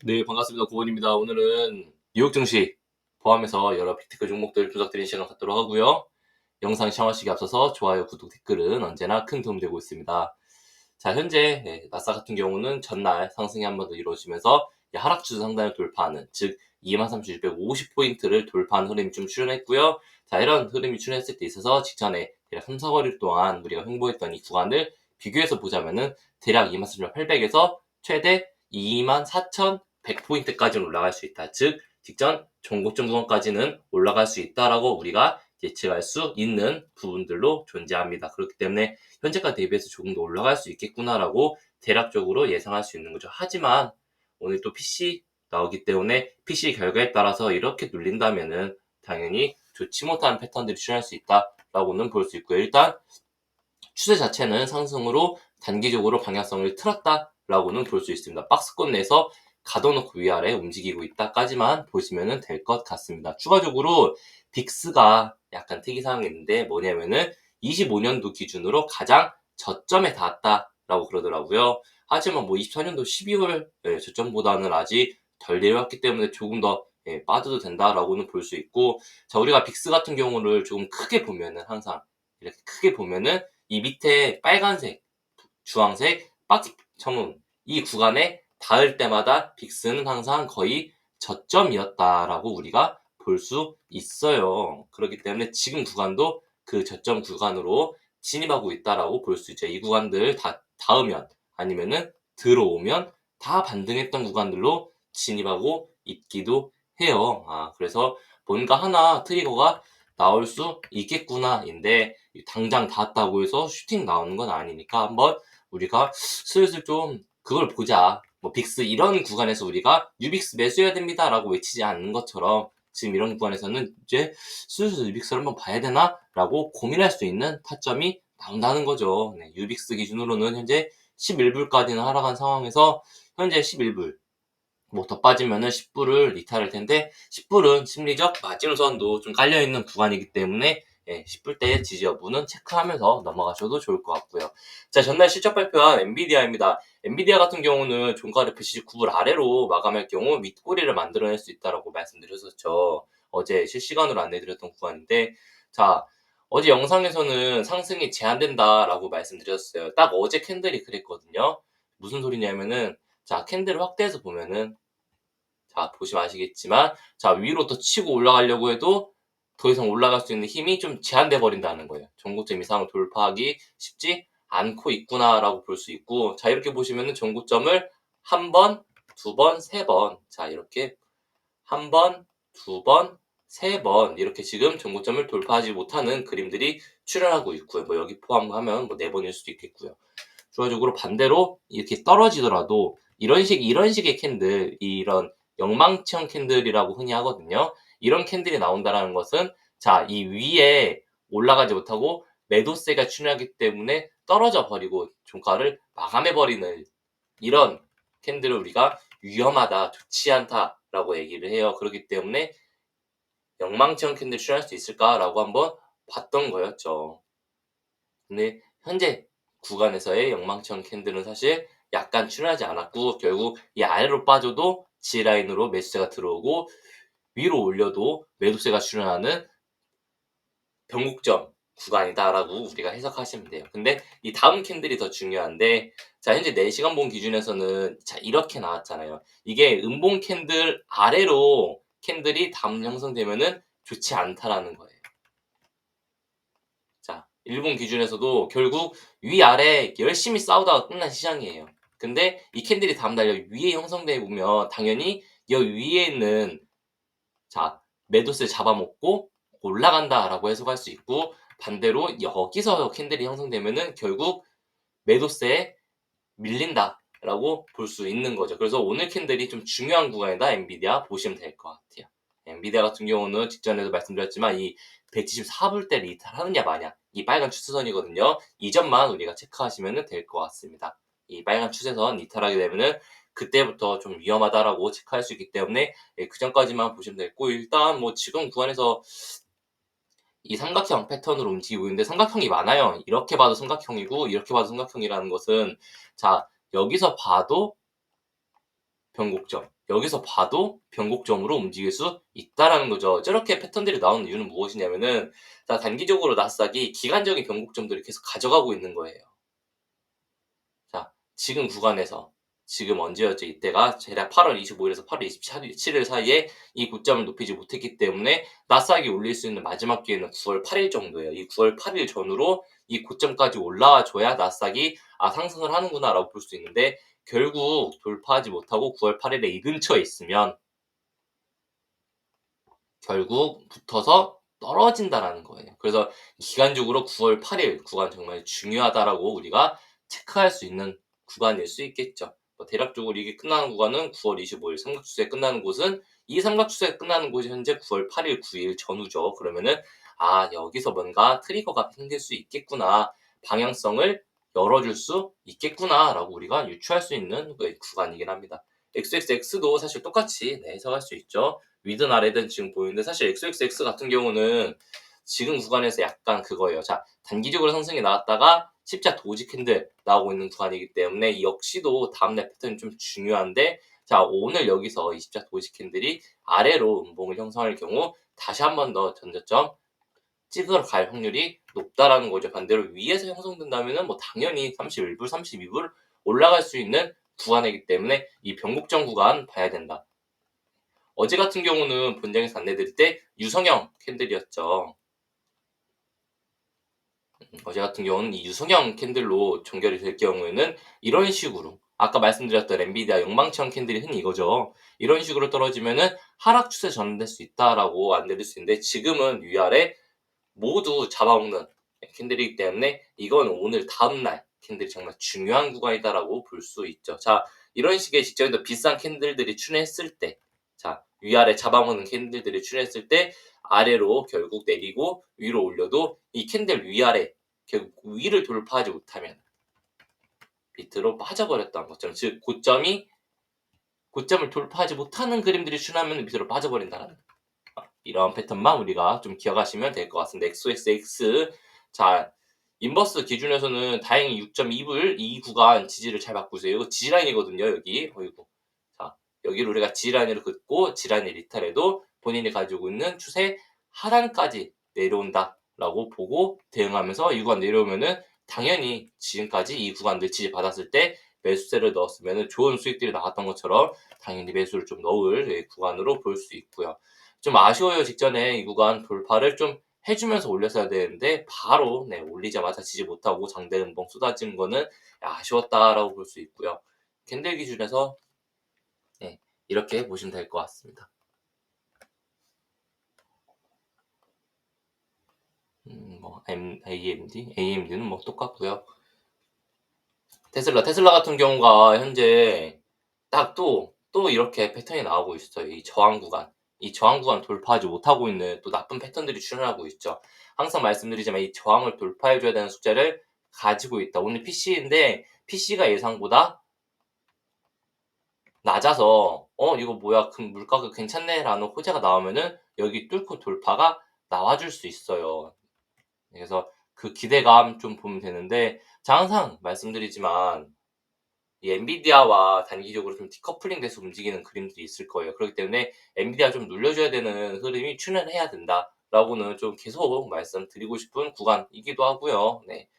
네, 반갑습니다. 고원입니다. 오늘은 뉴욕 증시 포함해서 여러 빅테크 종목들 분석드리는 시간 갖도록 하고요. 영상 시청하시기 앞서서 좋아요, 구독, 댓글은 언제나 큰 도움 되고 있습니다. 자, 현재 나스닥 같은 경우는 전날 상승이 한 번 더 이루어지면서 하락 추세 상단을 돌파하는, 즉 23,650포인트를 돌파한 흐름이 좀 출현했고요. 자, 이런 흐름이 출현했을 때 있어서 직전에 대략 3, 4거리 동안 우리가 횡보했던 이 구간을 비교해서 보자면은 대략 23,800에서 최대 24,100포인트까지는 올라갈 수 있다. 즉 직전 전고점 구간까지는 올라갈 수 있다라고 우리가 예측할 수 있는 부분들로 존재합니다. 그렇기 때문에 현재가 대비해서 조금 더 올라갈 수 있겠구나라고 대략적으로 예상할 수 있는 거죠. 하지만 오늘 또 PC 나오기 때문에 PC 결과에 따라서 이렇게 눌린다면은 당연히 좋지 못한 패턴들이 출현할 수 있다라고는 볼 수 있고요. 일단 추세 자체는 상승으로 단기적으로 방향성을 틀었다라고는 볼 수 있습니다. 박스권 내에서 가둬놓고 위아래 움직이고 있다까지만 보시면 될 것 같습니다. 추가적으로 빅스가 약간 특이사항이 있는데 뭐냐면은 25년도 기준으로 가장 저점에 닿았다라고 그러더라고요. 하지만 뭐 24년도 12월 저점보다는 아직 덜 내려왔기 때문에 조금 더 빠져도 된다라고는 볼 수 있고, 자, 우리가 빅스 같은 경우를 조금 크게 보면은 항상 이렇게 크게 보면은 이 밑에 빨간색, 주황색 박스 청운 이 구간에 닿을 때마다 빅스는 항상 거의 저점이었다라고 우리가 볼 수 있어요. 그렇기 때문에 지금 구간도 그 저점 구간으로 진입하고 있다라고 볼 수 있죠. 이 구간들 다 닿으면 아니면은 들어오면 다 반등했던 구간들로 진입하고 있기도 해요. 그래서 뭔가 하나 트리거가 나올 수 있겠구나인데 당장 닿았다고 해서 슈팅 나오는 건 아니니까 한번 우리가 슬슬 좀 그걸 보자. 뭐 빅스 이런 구간에서 우리가 뉴빅스 매수해야 됩니다라고 외치지 않는 것처럼 지금 이런 구간에서는 이제 슬슬 뉴빅스를 한번 봐야 되나라고 고민할 수 있는 타점이 나온다는 거죠. 네, 뉴빅스 기준으로는 현재 11불까지는 하락한 상황에서 현재 11불 뭐 더 빠지면은 10불을 이탈할 텐데 10불은 심리적 마지노선도 좀 깔려있는 구간이기 때문에 10불대의 지지 여부는 체크하면서 넘어가셔도 좋을 것 같고요. 자, 전날 실적 발표한 엔비디아입니다. 엔비디아 같은 경우는 종가를 179불 아래로 마감할 경우 윗꼬리를 만들어낼 수 있다라고 말씀드렸었죠. 어제 실시간으로 안내드렸던 구간인데, 자, 어제 영상에서는 상승이 제한된다라고 말씀드렸어요. 딱 어제 캔들이 그랬거든요. 무슨 소리냐면은, 자, 캔들을 확대해서 보면은, 자, 보시면 아시겠지만, 자, 위로 더 치고 올라가려고 해도 더 이상 올라갈 수 있는 힘이 좀 제한돼 버린다는 거예요. 전고점 이상을 돌파하기 쉽지 않고 있구나라고 볼 수 있고, 자, 이렇게 보시면은 전고점을 한 번, 두 번, 세 번, 자, 이렇게 한 번, 두 번, 세 번 이렇게 지금 전고점을 돌파하지 못하는 그림들이 출현하고 있고요. 뭐 여기 포함하면 뭐 네 번일 수도 있겠고요. 추가적으로 반대로 이렇게 떨어지더라도 이런 식의 캔들, 이런 영망청 캔들이라고 흔히 하거든요. 이런 캔들이 나온다는 것은, 자, 이 위에 올라가지 못하고 매도세가 출현하기 때문에 떨어져 버리고 종가를 마감해 버리는 이런 캔들을 우리가 위험하다, 좋지 않다라고 얘기를 해요. 그렇기 때문에 영망청 캔들 출현할 수 있을까라고 한번 봤던 거였죠. 근데 현재 구간에서의 영망청 캔들은 사실 약간 출현하지 않았고, 결국 이 아래로 빠져도 G라인으로 매수세가 들어오고 위로 올려도 매도세가 출현하는 변곡점 구간이다라고 우리가 해석하시면 돼요. 근데 이 다음 캔들이 더 중요한데, 자, 현재 4시간 본 기준에서는 자, 이렇게 나왔잖아요. 이게 음봉 캔들 아래로 캔들이 다음 형성되면은 좋지 않다라는 거예요. 자, 일본 기준에서도 결국 위아래 열심히 싸우다가 끝난 시장이에요. 근데 이 캔들이 다음날 여기 위에 형성되어 보면 당연히 여기 위에 있는, 자, 매도세 잡아먹고 올라간다라고 해석할 수 있고, 반대로 여기서 캔들이 형성되면은 결국 매도세에 밀린다라고 볼 수 있는 거죠. 그래서 오늘 캔들이 좀 중요한 구간이다, 엔비디아 보시면 될 것 같아요. 엔비디아 같은 경우는 직전에도 말씀드렸지만 이 174불대를 이탈하느냐 마냐, 이 빨간 추세선이거든요. 이 점만 우리가 체크하시면 될 것 같습니다. 이 빨간 추세선 이탈하게 되면은 그때부터 좀 위험하다라고 체크할 수 있기 때문에 그 전까지만 보시면 되고, 일단 뭐 지금 구간에서 이 삼각형 패턴으로 움직이고 있는데 삼각형이 많아요. 이렇게 봐도 삼각형이고 이렇게 봐도 삼각형이라는 것은, 자, 여기서 봐도 변곡점, 여기서 봐도 변곡점으로 움직일 수 있다라는 거죠. 저렇게 패턴들이 나오는 이유는 무엇이냐면은 자, 단기적으로 나스닥이 기간적인 변곡점들을 계속 가져가고 있는 거예요. 자, 지금 구간에서 지금 언제였죠? 이때가 대략 8월 25일에서 8월 27일 사이에 이 고점을 높이지 못했기 때문에 나스닥이 올릴 수 있는 마지막 기회는 9월 8일 정도예요. 이 9월 8일 전후로 이 고점까지 올라와 줘야 나스닥이 상승을 하는구나라고 볼 수 있는데 결국 돌파하지 못하고 9월 8일에 이 근처에 있으면 결국 붙어서 떨어진다라는 거예요. 그래서 기간적으로 9월 8일 구간 정말 중요하다라고 우리가 체크할 수 있는 구간일 수 있겠죠. 대략적으로 이게 끝나는 구간은 9월 25일 삼각추세 끝나는 곳은 이 삼각추세 끝나는 곳이 현재 9월 8일, 9일 전후죠. 그러면은 여기서 뭔가 트리거가 생길 수 있겠구나. 방향성을 열어줄 수 있겠구나라고 우리가 유추할 수 있는 구간이긴 합니다. XXX도 사실 똑같이 해석할 수 있죠. 위든 아래든 지금 보이는데 사실 XXX 같은 경우는 지금 구간에서 약간 그거예요. 자, 단기적으로 상승이 나왔다가 십자 도지 캔들 나오고 있는 구간이기 때문에 역시도 다음날 패턴이 좀 중요한데 자, 오늘 여기서 이 십자 도지 캔들이 아래로 음봉을 형성할 경우 다시 한 번 더 전저점 찍으러 갈 확률이 높다라는 거죠. 반대로 위에서 형성된다면은 뭐 당연히 31불, 32불 올라갈 수 있는 구간이기 때문에 이 변곡점 구간 봐야 된다. 어제 같은 경우는 본장에서 안내드릴 때 유성형 캔들이었죠. 어제 같은 경우는 이 유성형 캔들로 종결이 될 경우에는 이런 식으로 아까 말씀드렸던 엔비디아 영망치형 캔들이 흔히 이거죠. 이런 식으로 떨어지면은 하락 추세 전환될 수 있다라고 안내드릴 수 있는데 지금은 위아래 모두 잡아먹는 캔들이기 때문에 이건 오늘 다음날 캔들이 정말 중요한 구간이다라고 볼 수 있죠. 자, 이런 식의 직전에 더 비싼 캔들들이 출현했을 때, 자, 위아래 잡아먹는 캔들들이 출현했을 때 아래로 결국 내리고 위로 올려도 이 캔들 위아래 결국 위를 돌파하지 못하면 밑으로 빠져버렸던 것처럼 즉 고점을 돌파하지 못하는 그림들이 출현하면 밑으로 빠져버린다는 이런 패턴만 우리가 좀 기억하시면 될 것 같습니다. XXX 자 인버스 기준에서는 다행히 6.2불 이 구간 지지를 잘 받고 있어요. 이거 지라인이거든요. 여기 어이구 자 여기를 우리가 지라인으로 긋고 지라인을 이탈해도 본인이 가지고 있는 추세 하단까지 내려온다라고 보고 대응하면서 이 구간 내려오면은 당연히 지금까지 이 구간들 지지 받았을 때 매수세를 넣었으면 좋은 수익들이 나왔던 것처럼 당연히 매수를 좀 넣을 구간으로 볼 수 있고요. 좀 아쉬워요. 직전에 이 구간 돌파를 좀 해주면서 올렸어야 되는데 바로 올리자마자 지지 못하고 장대 음봉 쏟아지는 거는 아쉬웠다라고 볼 수 있고요. 캔들 기준에서 이렇게 보시면 될 것 같습니다. AMD는 뭐 똑같고요. 테슬라 같은 경우가 현재 딱 또 이렇게 패턴이 나오고 있어요. 이 저항 구간 돌파하지 못하고 있는 또 나쁜 패턴들이 출현하고 있죠. 항상 말씀드리지만 이 저항을 돌파해줘야 되는 숫자를 가지고 있다. 오늘 PC인데 PC가 예상보다 낮아서 이거 뭐야 물가가 괜찮네라는 호재가 나오면은 여기 뚫고 돌파가 나와줄 수 있어요. 그래서 그 기대감 좀 보면 되는데 자, 항상 말씀드리지만 이 엔비디아와 단기적으로 좀 디커플링 돼서 움직이는 그림들이 있을 거예요. 그렇기 때문에 엔비디아 좀 눌려줘야 되는 흐름이 출현해야 된다라고는 좀 계속 말씀드리고 싶은 구간이기도 하고요. 네.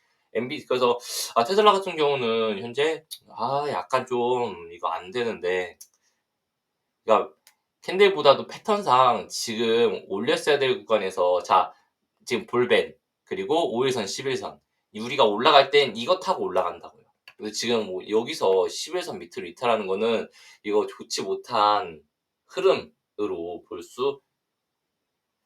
그래서 테슬라 같은 경우는 현재 약간 좀 이거 안 되는데 그러니까 캔들보다도 패턴상 지금 올렸어야 될 구간에서 자 지금 볼벤 그리고 5일선, 11선 우리가 올라갈 땐 이거 타고 올라간다고요. 근데 지금 뭐 여기서 11선 밑으로 이탈하는 거는 이거 좋지 못한 흐름으로 볼 수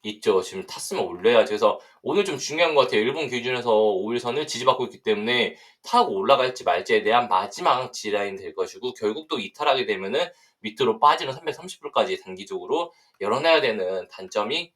있죠. 지금 탔으면 올려야지. 그래서 오늘 좀 중요한 것 같아요. 일본 기준에서 5일선을 지지받고 있기 때문에 타고 올라갈지 말지에 대한 마지막 지라인 될 것이고 결국 또 이탈하게 되면은 밑으로 빠지는 330불까지 단기적으로 열어내야 되는 단점이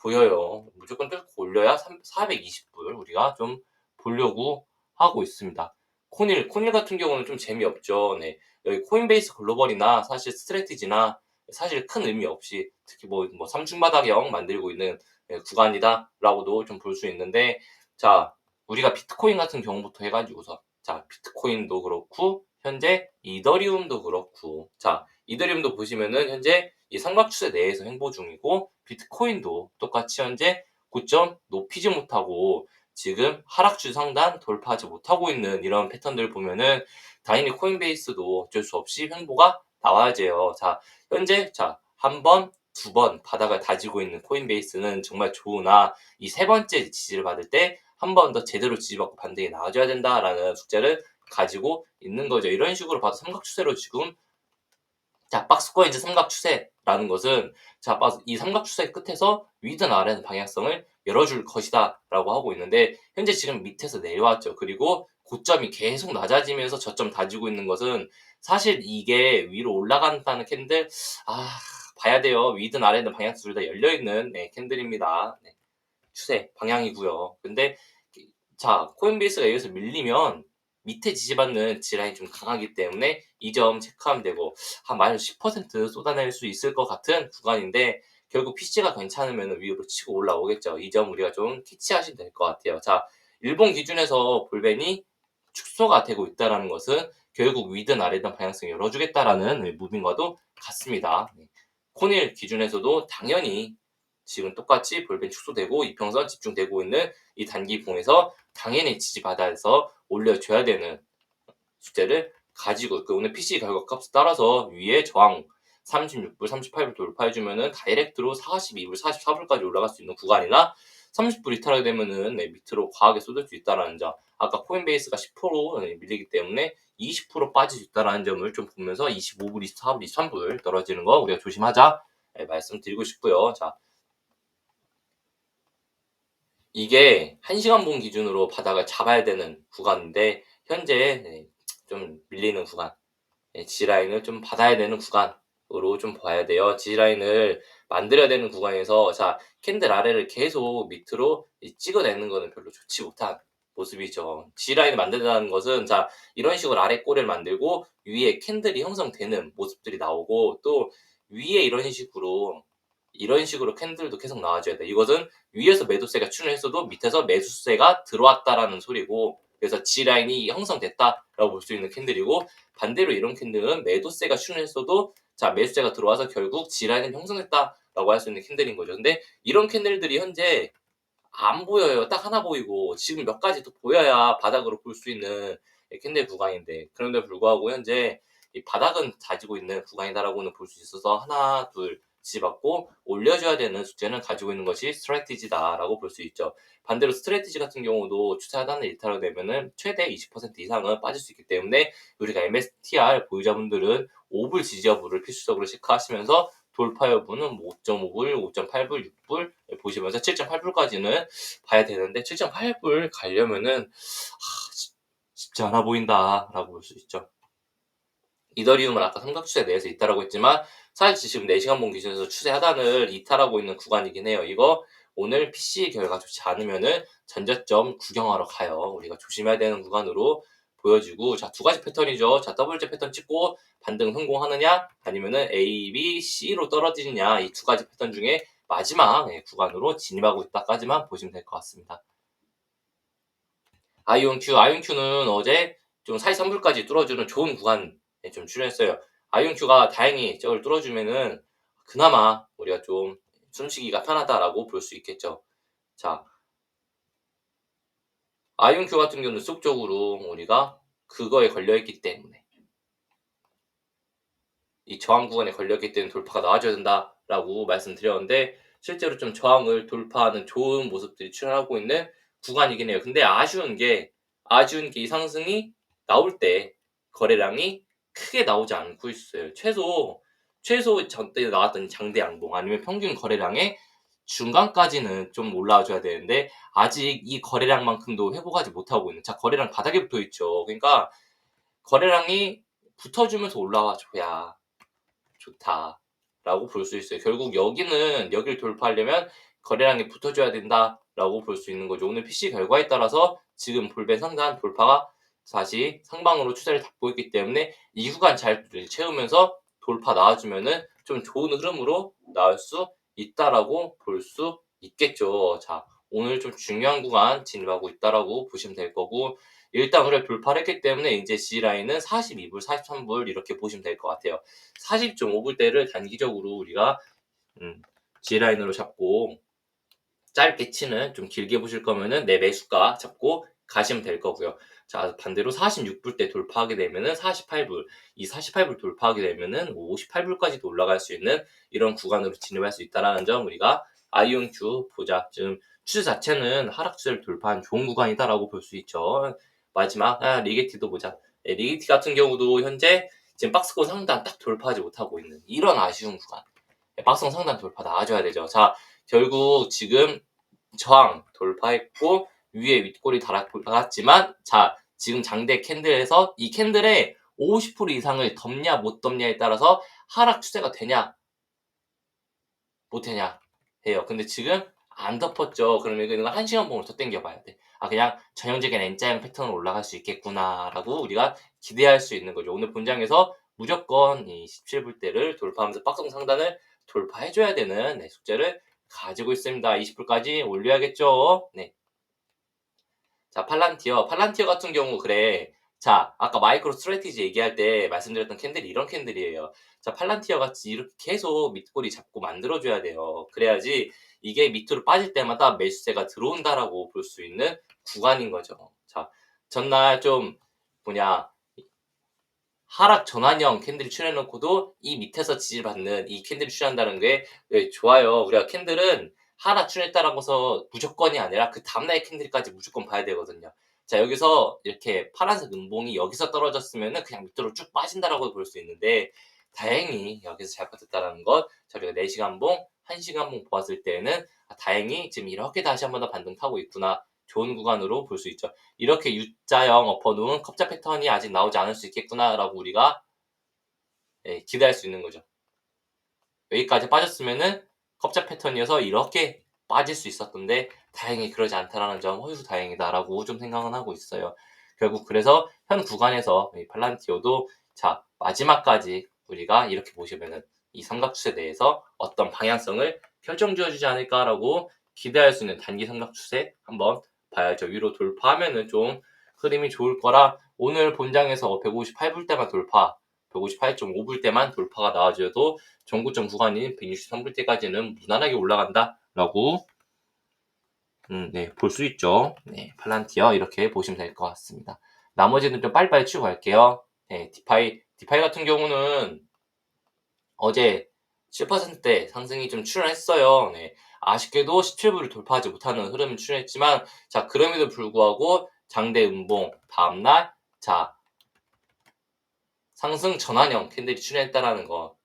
보여요. 무조건 뚫고 올려야 420불 우리가 좀 보려고 하고 있습니다. 코닐 같은 경우는 좀 재미없죠. 네. 여기 코인베이스 글로벌이나 사실 스트래티지나 사실 큰 의미 없이 특히 뭐 삼중바닥형 만들고 있는 구간이다라고도 좀 볼 수 있는데 자 우리가 비트코인 같은 경우부터 해가지고서 자 비트코인도 그렇고 현재 이더리움도 그렇고 자 이더리움도 보시면은 현재 이 삼각 추세 내에서 행보 중이고 비트코인도 똑같이 현재 고점 높이지 못하고 지금 하락주 상단 돌파하지 못하고 있는 이런 패턴들 보면은 당연히 코인베이스도 어쩔 수 없이 횡보가 나와야죠. 자, 현재 한 번, 두 번 바닥을 다지고 있는 코인베이스는 정말 좋으나 이 세 번째 지지를 받을 때 한 번 더 제대로 지지받고 반등이 나와줘야 된다라는 숙제를 가지고 있는 거죠. 이런 식으로 봐도 삼각 추세로 지금 박스코인즈 삼각 추세라는 것은 이 삼각 추세 끝에서 위든 아래는 방향성을 열어줄 것이다라고 하고 있는데 현재 지금 밑에서 내려왔죠. 그리고 고점이 계속 낮아지면서 저점 다지고 있는 것은 사실 이게 위로 올라간다는 캔들 봐야 돼요. 위든 아래는 방향성 둘 다 열려 있는 캔들입니다. 추세 방향이고요. 근데 코인베이스가 여기서 밀리면 밑에 지지받는 지라인이 좀 강하기 때문에 이 점 체크하면 되고 한 마이너스 10% 쏟아낼 수 있을 것 같은 구간인데 결국 PC가 괜찮으면 위로 치고 올라오겠죠. 이 점 우리가 좀 캐치하시면 될 것 같아요. 일본 기준에서 볼벤이 축소가 되고 있다는 것은 결국 위든 아래든 방향성을 열어주겠다라는 무빙과도 같습니다. 코닐 기준에서도 당연히 지금 똑같이 볼벤 축소되고 이평선 집중되고 있는 이 단기봉에서 당연히 지지바닥에서 올려줘야 되는 숙제를 가지고 있고 오늘 PC 결과값에 따라서 위에 저항 36불, 38불 돌파해주면은 다이렉트로 42불, 44불까지 올라갈 수 있는 구간이나 30불 이탈하게 되면은 밑으로 과하게 쏟을 수 있다는 점. 아까 코인베이스가 10% 밀리기 때문에 20% 빠질 수 있다는 점을 좀 보면서 25불, 24불, 23불 떨어지는 거 우리가 조심하자 말씀드리고 싶고요. 이게 1시간 봉 기준으로 바닥을 잡아야 되는 구간인데 현재 좀 밀리는 구간, 지라인을 좀 받아야 되는 구간으로 좀 봐야 돼요. 지라인을 만들어야 되는 구간에서 캔들 아래를 계속 밑으로 찍어내는 거는 별로 좋지 못한 모습이죠. G라인을 만든다는 것은 이런 식으로 아래 꼬리를 만들고 위에 캔들이 형성되는 모습들이 나오고 또 위에 이런 식으로 캔들도 계속 나와줘야 돼. 이것은 위에서 매도세가 출현했어도 밑에서 매수세가 들어왔다라는 소리고 그래서 G라인이 형성됐다라고 볼 수 있는 캔들이고 반대로 이런 캔들은 매도세가 출현했어도 매수세가 들어와서 결국 G라인은 형성됐다라고 할 수 있는 캔들인 거죠. 근데 이런 캔들들이 현재 안 보여요. 딱 하나 보이고 지금 몇 가지 또 보여야 바닥으로 볼 수 있는 캔들 구간인데 그런데 불구하고 현재 이 바닥은 다지고 있는 구간이다라고는 볼 수 있어서 하나, 둘 지지받고 올려줘야 되는 숙제는 가지고 있는 것이 스트래티지다라고 볼 수 있죠. 반대로 스트래티지 같은 경우도 추세 하단을 이탈하게 되면은 최대 20% 이상은 빠질 수 있기 때문에 우리가 MSTR 보유자분들은 5불 지지 여부를 필수적으로 체크하시면서 돌파 여부는 5.5불, 5.8불, 6불 보시면서 7.8불까지는 봐야 되는데 7.8불 가려면은 쉽지 않아 보인다라고 볼 수 있죠. 이더리움은 아까 삼각추세 내에서 있다라고 했지만 사실 지금 4시간 봉 기준에서 추세 하단을 이탈하고 있는 구간이긴 해요. 이거 오늘 PC 결과 좋지 않으면은 전저점 구경하러 가요. 우리가 조심해야 되는 구간으로 보여지고 두 가지 패턴이죠. 더블제 패턴 찍고 반등 성공하느냐 아니면은 A, B, C로 떨어지느냐 이 두 가지 패턴 중에 마지막 구간으로 진입하고 있다까지만 보시면 될 것 같습니다. 아이온큐는 어제 좀 43불까지 뚫어주는 좋은 구간에 좀 출연했어요. 아이온큐가 다행히 저걸 뚫어주면은 그나마 우리가 좀 숨쉬기가 편하다라고 볼 수 있겠죠. 아이온큐 같은 경우는 속적으로 우리가 그거에 걸려있기 때문에 이 저항 구간에 걸렸기 때문에 돌파가 나와줘야 된다라고 말씀드렸는데 실제로 좀 저항을 돌파하는 좋은 모습들이 출현하고 있는 구간이긴 해요. 근데 아쉬운 게 이 상승이 나올 때 거래량이 크게 나오지 않고 있어요. 최소 전때 나왔던 장대 양봉 아니면 평균 거래량의 중간까지는 좀 올라와줘야 되는데 아직 이 거래량만큼도 회복하지 못하고 있는 거래량 바닥에 붙어 있죠. 그러니까 거래량이 붙어주면서 올라와줘야 좋다라고 볼 수 있어요. 결국 여기를 돌파하려면 거래량이 붙어줘야 된다라고 볼 수 있는 거죠. 오늘 PC 결과에 따라서 지금 볼벤 상단 돌파가 다시 상방으로 추세를 닫고 있기 때문에 이 구간 잘 채우면서 돌파 나와주면은 좀 좋은 흐름으로 나올 수 있다라고 볼 수 있겠죠. 오늘 좀 중요한 구간 진입하고 있다라고 보시면 될 거고 일단 우리가 돌파를 했기 때문에 이제 G라인은 42불, 43불 이렇게 보시면 될 것 같아요. 40.5불대를 단기적으로 우리가 G라인으로 잡고 짧게 치는, 좀 길게 보실 거면은 내 매수가 잡고 가시면 될 거고요. 자, 반대로 46불대 돌파하게 되면은 48불, 이 48불 돌파하게 되면은 58불까지도 올라갈 수 있는 이런 구간으로 진입할 수 있다라는 점 우리가 아이온큐 보자. 지금 추세 자체는 하락 추세를 돌파한 좋은 구간이다라고 볼 수 있죠. 마지막 리게티도 보자. 리게티 같은 경우도 현재 지금 박스권 상단 딱 돌파하지 못하고 있는 이런 아쉬운 구간. 박스권 상단 돌파 나와줘야 되죠. 자, 결국 지금 저항 돌파했고 위에 윗골이 달았지만, 자, 지금 장대 캔들에서 이 캔들에 50% 이상을 덮냐 못 덮냐에 따라서 하락 추세가 되냐 못 되냐 해요. 근데 지금 안 덮었죠. 그러면 이거 1시간 봉으로 더 당겨봐야 돼. 그냥 전형적인 N자형 패턴으로 올라갈 수 있겠구나라고 우리가 기대할 수 있는 거죠. 오늘 본장에서 무조건 이 17불대를 돌파하면서 박스 상단을 돌파해줘야 되는 숙제를 가지고 있습니다. 20불까지 올려야겠죠. 네. 자, 팔란티어 같은 경우 그래. 자, 아까 마이크로 스트래티지 얘기할 때 말씀드렸던 캔들이 이런 캔들이에요. 자, 팔란티어 같이 이렇게 계속 밑꼬리 잡고 만들어줘야 돼요. 그래야지 이게 밑으로 빠질 때마다 매수세가 들어온다라고 볼 수 있는 구간인 거죠. 자, 전날 좀 하락 전환형 캔들이 출현해놓고도 이 밑에서 지지받는 이 캔들이 출현한다는 게 좋아요. 우리가 캔들은 하락 출현했다라고 해서 무조건이 아니라 그 다음날 캔들까지 무조건 봐야 되거든요. 자, 여기서 이렇게 파란색 음봉이 여기서 떨어졌으면은 그냥 밑으로 쭉 빠진다라고 볼 수 있는데, 다행히 여기서 잘 버텼다라는 것, 저희가 4시간 봉, 1시간 봉 보았을 때는 다행히 지금 이렇게 다시 한 번 더 반등 타고 있구나. 좋은 구간으로 볼 수 있죠. 이렇게 U자형 엎어놓은 컵자 패턴이 아직 나오지 않을 수 있겠구나라고 우리가 기대할 수 있는 거죠. 여기까지 빠졌으면은 컵자 패턴이어서 이렇게 빠질 수 있었던데 다행히 그러지 않다라는 점 허유 다행이다라고 좀 생각은 하고 있어요. 결국 그래서 현 구간에서 팔란티오도 자, 마지막까지 우리가 이렇게 보시면은 이 삼각추세 내에서 어떤 방향성을 결정지어주지 않을까라고 기대할 수 있는 단기 삼각추세 한번 봐야죠. 위로 돌파하면은 좀 흐름이 좋을 거라, 오늘 본장에서 158불대만 돌파, 158.5불대만 돌파가 나와줘도 전고점 구간인 163불대까지는 무난하게 올라간다라고 볼 수 있죠. 네, 팔란티어 이렇게 보시면 될 것 같습니다. 나머지는 좀 빨리빨리 치고 갈게요. 네, 디파이 같은 경우는 어제 7%대 상승이 좀 출현했어요. 네, 아쉽게도 17불을 돌파하지 못하는 흐름이 출현했지만, 자, 그럼에도 불구하고 장대 음봉 다음날 자, 상승 전환형 캔들이 출현했다라는 거,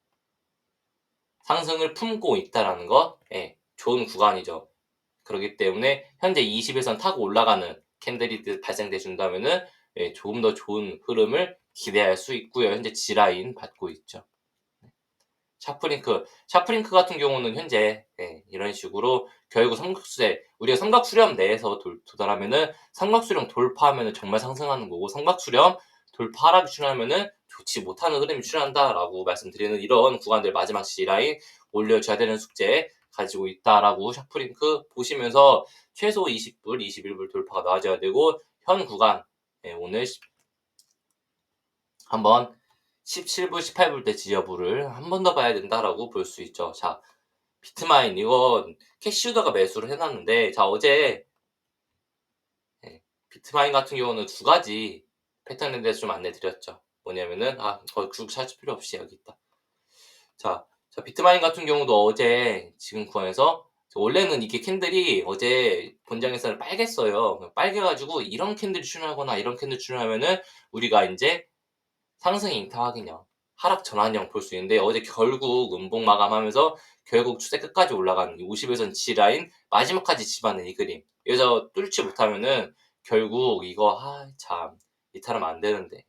상승을 품고 있다라는 거, 좋은 구간이죠. 그렇기 때문에 현재 20일선 타고 올라가는 캔들이 발생돼 준다면은 조금 더 좋은 흐름을 기대할 수 있고요. 현재 G라인 받고 있죠. 샤프링크 같은 경우는 현재 이런 식으로 결국 삼각수렴, 우리가 삼각수렴 내에서 도달하면은 삼각수렴 돌파하면은 정말 상승하는 거고, 삼각수렴 돌파 하락이 출현하면은 좋지 못하는 흐름이 출현한다라고 말씀드리는 이런 구간들 마지막 G라인 올려줘야 되는 숙제 가지고 있다라고 샤프링크 보시면서 최소 20불, 21불 돌파가 나와줘야 되고, 현 구간 오늘 한번 17불, 18불대 지저부를 한 번 더 봐야 된다라고 볼 수 있죠. 자, 비트마인 이건 캐시우더가 매수를 해놨는데, 자, 어제 비트마인 같은 경우는 두 가지 패턴에 대해서 좀 안내 드렸죠. 뭐냐면은 거의 쭉 찾을 필요 없이 여기 있다. 자, 비트마인 같은 경우도 어제 지금 구간에서 원래는 이게 캔들이 어제 본장에서는 빨갰어요. 빨개가지고 이런 캔들이 출현하거나 이런 캔들 출현하면은 우리가 이제 상승 잉타 확인형, 하락 전환형 볼 수 있는데, 어제 결국 음봉 마감하면서 결국 추세 끝까지 올라가는 50일선 G라인 마지막까지 집어낸 이 그림. 여기서 뚫지 못하면은 결국 이거 참 이탈하면 안 되는데.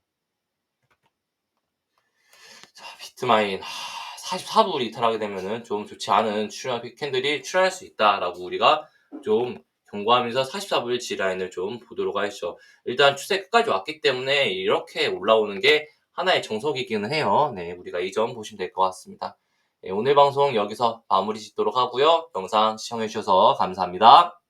자, 비트마인 44불 이탈하게 되면은 좀 좋지 않은 캔들이 출현할 수 있다라고 우리가 좀 경고하면서 44불 G라인을 좀 보도록 하시죠. 일단 추세 끝까지 왔기 때문에 이렇게 올라오는 게 하나의 정석이기는 해요. 네, 우리가 이 점 보시면 될 것 같습니다. 네, 오늘 방송 여기서 마무리 짓도록 하고요. 영상 시청해주셔서 감사합니다.